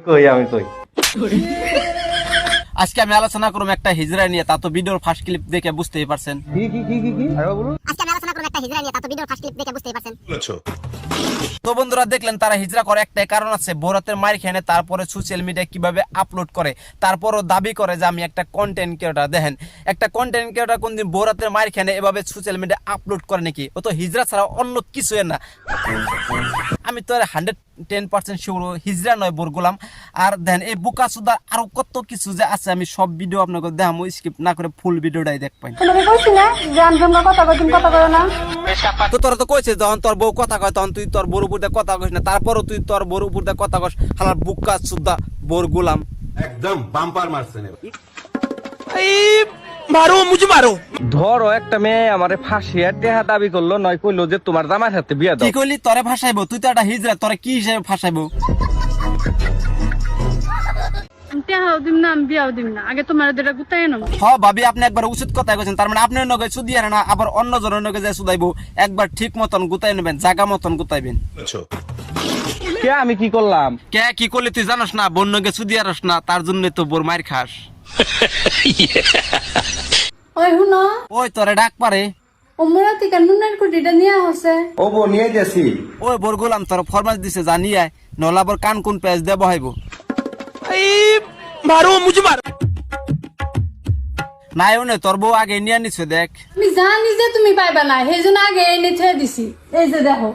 কই আমি কই আজকে আমি আলোচনা করব একটা হিজড়া নিয়ে, তা তো ভিডিওর ফার্স্ট ক্লিপ দেখে বুঝতেই পারছেন। কি আরে বলুন। আজকে আমি আলোচনা করব একটা হিজড়া নিয়ে, তা তো ভিডিওর ফার্স্ট ক্লিপ দেখে বুঝতেই পারছেন। তো বন্ধুরা দেখলেন তারা হিজড়া করে একটাই কারণ আছে, বরাতের মার খেয়ে তারপরে সোশ্যাল মিডিয়ায় কিভাবে আপলোড করে, তারপরও দাবি করে যে আমি একটা কন্টেন্ট ক্রিয়েটর। দেখেন একটা কন্টেন্ট ক্রিয়েটর কোনদিন বরাতের মার খেয়ে এভাবে সোশ্যাল মিডিয়ায় আপলোড করে নাকি? ও তো হিজড়া ছাড়া অন্য কিছু না। আমি তো 110% শিওর হিজড়া নয় বরগুলাম। আর দেন এই বুকা সুদা আরো কত কিছু যে আছে, আমি সব ভিডিও আপনাকে দেখাবো, স্কিপ না করে ফুল ভিডিওটাই দেখবেন। তোমাকে কইছি না যে আমি তোমরা কথা কই, তুমি কথা কইও না। তো তোরা তো কইছে যখন তোর বউ কথা কয় তখন তুই তোর বউর উপর দিয়ে কথা কইস না, তারপরও তুই তোর বউর উপর দিয়ে কথা কস। হালার বুকা সুদা বরগুলাম একদম বাম্পার মারছেন এবার। ধরো একটা মেয়ে আমারে ফাঁসিয়ে টেহা দাবি করলো, নয় কইলো যে তোমার জামার সাথে বিয়া দাও। কি কইলি? তোরে ফাঁসাইবো? তুই তো একটা হিজড়া, তোরে কি হিসেবে ফাঁসাইবো? টেহাও দিম না, আমি বিয়াও দিম না, আগে তোমার দুটা গুতাই নাও। ভাবি আপনি একবার উচিত কথা কইছেন, তার মানে আপনার নগে সুদি আর না আবার অন্য জনের নগে যে সুদাইবো, একবার ঠিক মতন গুতাই নেবেন, জায়গা মতন গুতাইবেন। কে আমি কি করলাম? কে কি করলি তুই জানোস না? বোন নগে সুদি আরস না, তার জন্য তো বোর মার খাস। ওই হুনো, ওই তোরে ডাক পারে। ও মোরা থেকে নুনের কুটিটা নিয়ে হচ্ছে। ও বো নিয়ে গেছি। ওই বোর গোলাম তোর ফরমাস দিছে জানিয়ে নলাবর কান কোন পেজ দেব হইবো। নাই ওনে তোর বউ আগে নিয়ে নিছে দেখ। আমি জানি যে তুমি পাইবা না, সেই জন্য আগে এনে থুয়ে দিছি। এই যে দেখো।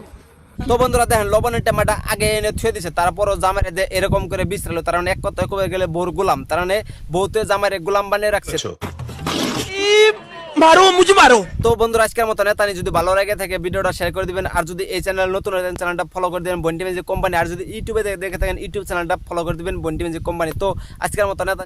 তো বন্ধুরা দেখেন লবণের টেমাটা আগে এনে থুয়ে দিছে, তারপরও জামাইরে যে এরকম করে বিশ্রালো, তার মানে এক কথায় কবে গেলে বোর গোলাম, তার মানে বউতে জামাইরে গোলাম বানিয়ে রাখছে। তো বন্ধুরা আজকের মতো নেতানি, যদি ভালো লাগে থাকে ভিডিওটা শেয়ার করে দিবেন, আর যদি এই চ্যানেল নতুন হয় চ্যানেলটা ফলো করে দিবেন বন্টি মিউজিক কোম্পানি, আর যদি ইউটিউবে দেখে থাকেন ইউটিউব চ্যানেলটা ফলো করে দিবেন বন্টি মিউজিক কোম্পানি। তো আজকের মতো নেতা।